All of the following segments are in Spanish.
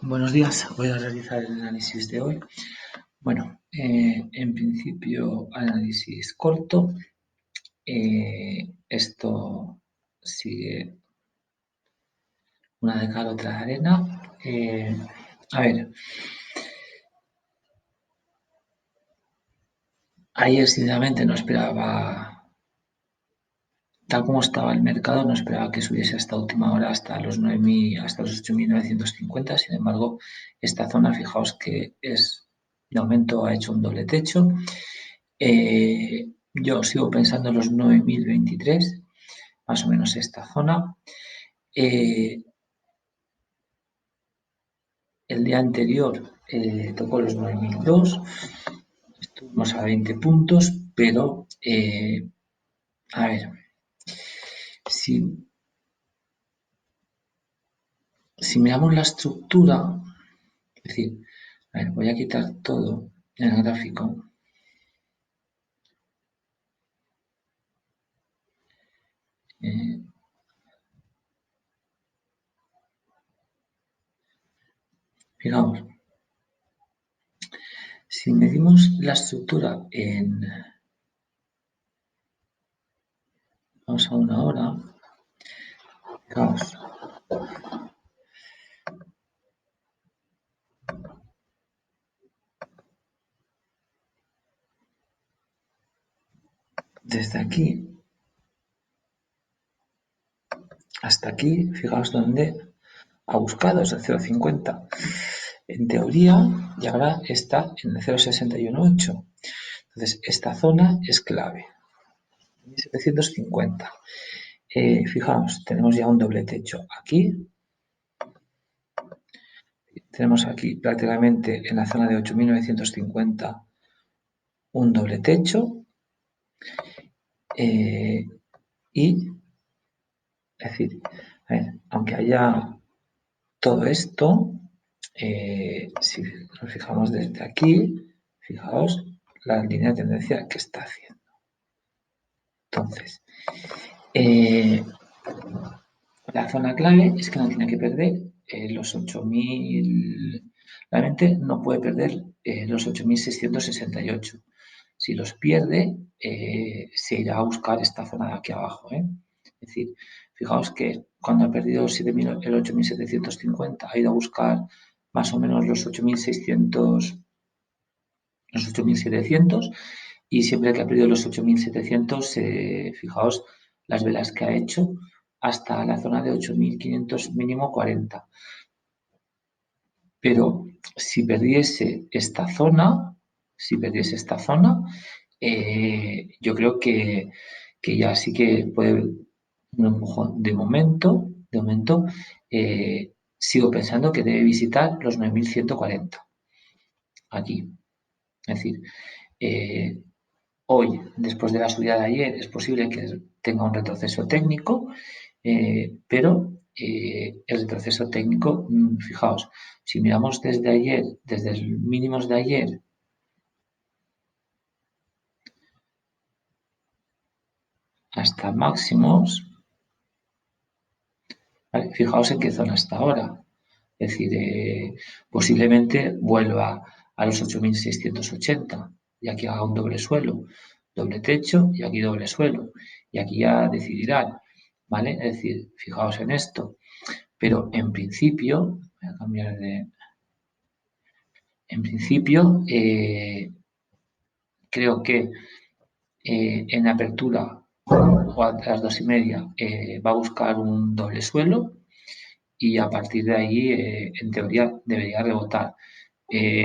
Buenos días, voy a realizar el análisis de hoy. Bueno, en principio análisis corto. Esto sigue una de cal, otra de arena. A ver, ayer sinceramente no esperaba, tal como estaba el mercado, no esperaba que subiese hasta última hora hasta los 9.000, hasta los 8.950. Sin embargo, esta zona, fijaos que de momento ha hecho un doble techo. Yo sigo pensando en los 9.023, más o menos esta zona. El día anterior tocó los 9.002, estuvimos a 20 puntos, pero a ver, si, si miramos la estructura, es decir, a ver, voy a quitar todo en el gráfico. Eh, Fijaos, si medimos la estructura vamos a una hora, fijaos, desde aquí hasta aquí, fijaos dónde ha buscado, es el 0,50. En teoría, y ahora está en el 0,618. Entonces, esta zona es clave. 1750. Fijaos, tenemos ya un doble techo aquí. Tenemos aquí prácticamente en la zona de 8.950 un doble techo. Y, es decir, a ver, aunque haya todo esto, si nos fijamos desde aquí, fijaos la línea de tendencia que está haciendo. Entonces, la zona clave es que no tiene que perder los 8.000, realmente no puede perder los 8.668. Si los pierde, se irá a buscar esta zona de aquí abajo. Es decir, fijaos que cuando ha perdido el 8.750 ha ido a buscar más o menos los 8.600, los 8.700, y siempre que ha perdido los 8.700, fijaos las velas que ha hecho hasta la zona de 8.500 mínimo 40. Pero si perdiese esta zona, yo creo que ya sí que puede un empujón. De momento, sigo pensando que debe visitar los 9.140 aquí. Es decir, hoy, después de la subida de ayer, es posible que tenga un retroceso técnico, pero el retroceso técnico, fijaos, si miramos desde ayer, desde los mínimos de ayer hasta máximos, ¿vale? Fijaos en qué zona está ahora. Es decir, posiblemente vuelva a los 8.680 y aquí haga un doble suelo, doble techo y aquí doble suelo. Y aquí ya decidirán, ¿vale? Es decir, fijaos en esto. Pero en principio, voy a cambiar de... En principio, creo que en apertura o a las 2:30 va a buscar un doble suelo y a partir de ahí, en teoría, debería rebotar. Eh,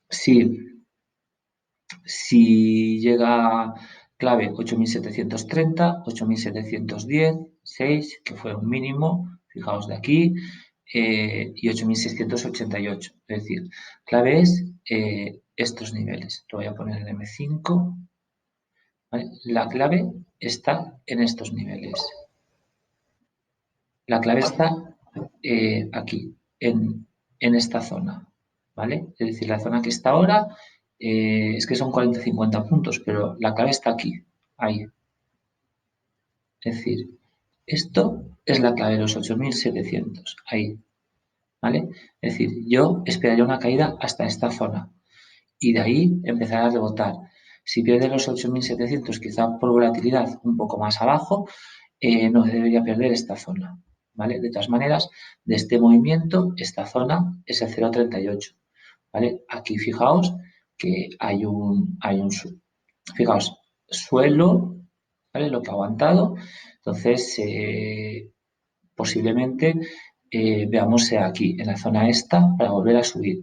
si llega clave 8.730, 8.710, 6, que fue un mínimo, fijaos de aquí, y 8.688. Es decir, clave es estos niveles. Lo voy a poner en M5. ¿Vale? La clave está en estos niveles. La clave está aquí, en esta zona, ¿vale? Es decir, la zona que está ahora, es que son 40-50 puntos, pero la clave está aquí, ahí. Es decir, Esto es la clave de los 8.700, ahí, ¿vale? Es decir, yo esperaría una caída hasta esta zona y de ahí empezará a rebotar. Si pierde los 8.700, quizá por volatilidad un poco más abajo, no debería perder esta zona, ¿vale? De todas maneras, de este movimiento, esta zona es el 0,38, ¿vale? Aquí fijaos que fijaos, suelo, ¿vale? Lo que ha aguantado, entonces posiblemente veamos aquí, en la zona esta, para volver a subir.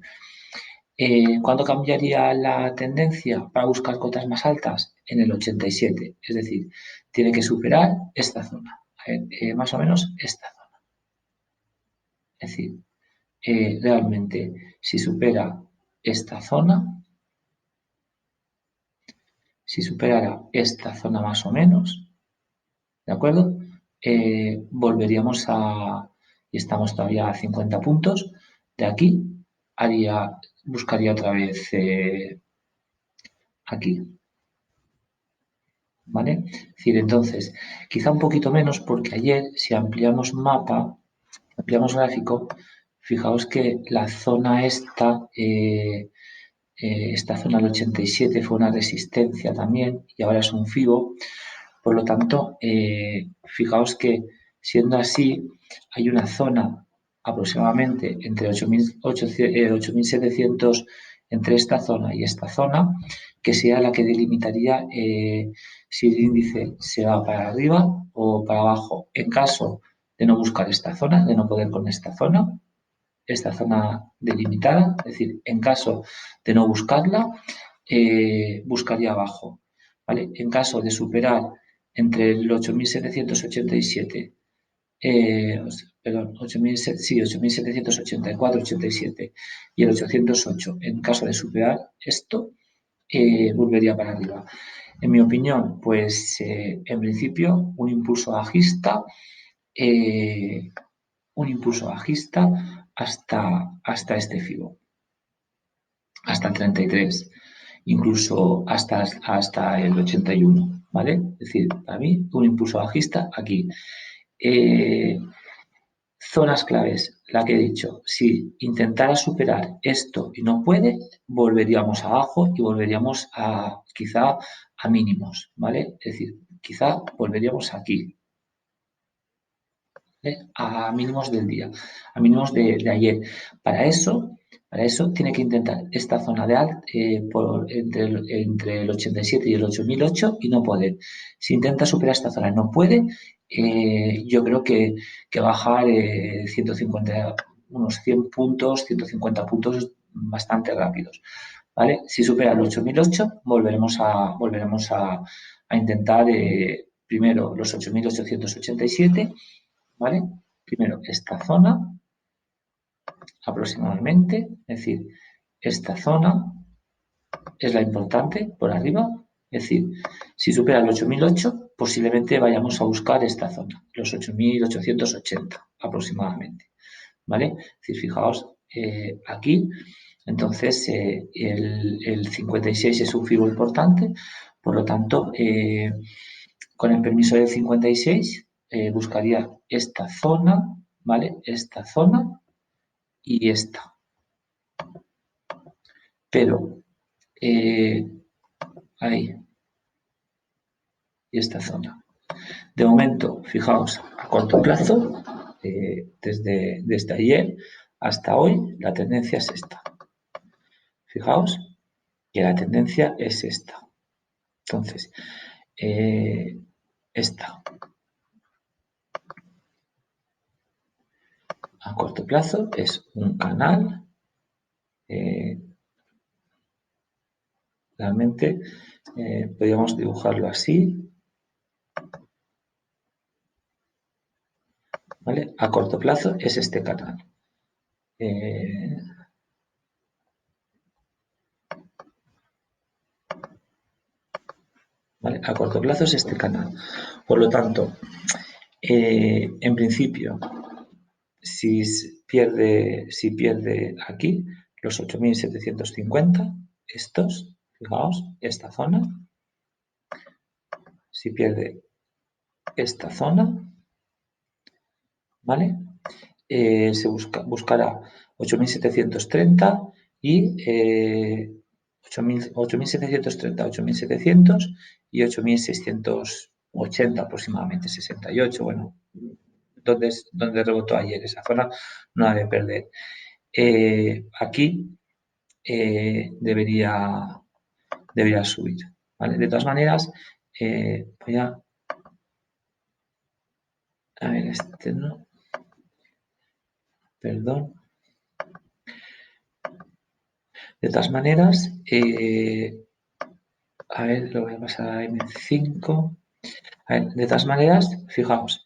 ¿Cuándo cambiaría la tendencia para buscar cotas más altas? En el 87, es decir, tiene que superar esta zona, más o menos esta zona. Es decir, realmente si supera esta zona, si superara esta zona más o menos, ¿de acuerdo? Volveríamos y estamos todavía a 50 puntos, de aquí buscaría otra vez aquí, ¿vale? Es decir, entonces, quizá un poquito menos porque ayer, si ampliamos mapa, ampliamos gráfico, fijaos que la zona esta zona del 87 fue una resistencia también y ahora es un FIBO. Por lo tanto, fijaos que siendo así, hay una zona aproximadamente entre 8.700, entre esta zona y esta zona, que sea la que delimitaría si el índice se va para arriba o para abajo. En caso de no buscar esta zona, de no poder con esta zona delimitada, es decir, en caso de no buscarla, buscaría abajo. ¿Vale? En caso de superar entre el 8.787, perdón, 8.784, 87 y el 808, en caso de superar esto, volvería para arriba. En mi opinión, pues en principio eh, un impulso bajista hasta este FIBO, hasta el 33, incluso hasta el 81, ¿vale? Es decir, para mí, un impulso bajista aquí. Eh, Zonas claves, la que he dicho, si intentara superar esto y no puede, volveríamos abajo y volveríamos quizá a mínimos, ¿vale? Es decir, quizá volveríamos aquí, a mínimos del día, a mínimos de ayer. Para eso tiene que intentar esta zona de alt entre el 87 y el 8008 y no poder. Si intenta superar esta zona y no puede, yo creo que bajar 150, unos 100 puntos, 150 puntos bastante rápidos. ¿Vale? Si supera el 8008, volveremos a intentar primero los 8.887, ¿vale? Primero esta zona aproximadamente, es decir, esta zona es la importante por arriba, es decir, si supera el 8008, posiblemente vayamos a buscar esta zona, los 8.880 aproximadamente, ¿vale? Es decir, fijaos aquí, entonces el 56 es un fibo importante, por lo tanto, con el permiso del 56, buscaría esta zona, ¿vale? Esta zona y esta. Pero ahí, y esta zona. De momento, fijaos, a corto plazo, desde ayer hasta hoy, la tendencia es esta. Fijaos que la tendencia es esta. Entonces, esta. A corto plazo es un canal realmente podríamos dibujarlo así, ¿vale? A corto plazo es este canal. ¿Vale? A corto plazo es este canal. Por lo tanto, en principio, si pierde aquí los 8.750, estos, fijaos, esta zona, si pierde esta zona, ¿vale? Buscará 8.730 y 8.730, 8.700 y 8.680 aproximadamente, 68, bueno, donde rebotó ayer, esa zona no la debe perder. Aquí debería subir, ¿vale? De todas maneras, voy a ver, este no, perdón. De todas maneras, a ver, lo voy a pasar a M5. A ver, de todas maneras, fijaos,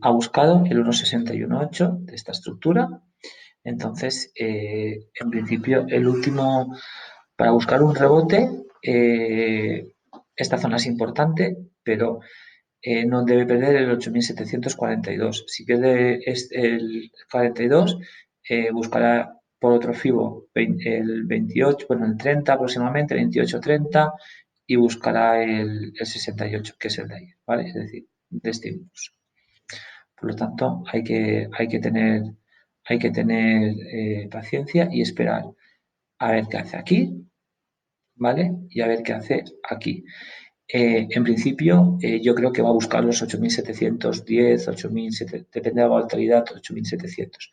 ha buscado el 1,61,8 de esta estructura. Entonces, en principio, para buscar un rebote, esta zona es importante, pero no debe perder el 8.742. Si pierde el 42, buscará por otro FIBO el 28, bueno, el 30 aproximadamente, 28,30 y buscará el 68, que es el de ayer, ¿vale? Es decir, de este impulso. Por lo tanto, hay que tener paciencia y esperar a ver qué hace aquí, ¿vale? Y a ver qué hace aquí. En principio, yo creo que va a buscar los 8.710, 8.700, depende de la volatilidad, 8.700.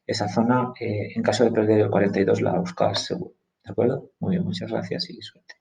Esa zona, en caso de perder el 42, la va a buscar seguro. ¿De acuerdo? Muy bien, muchas gracias y suerte.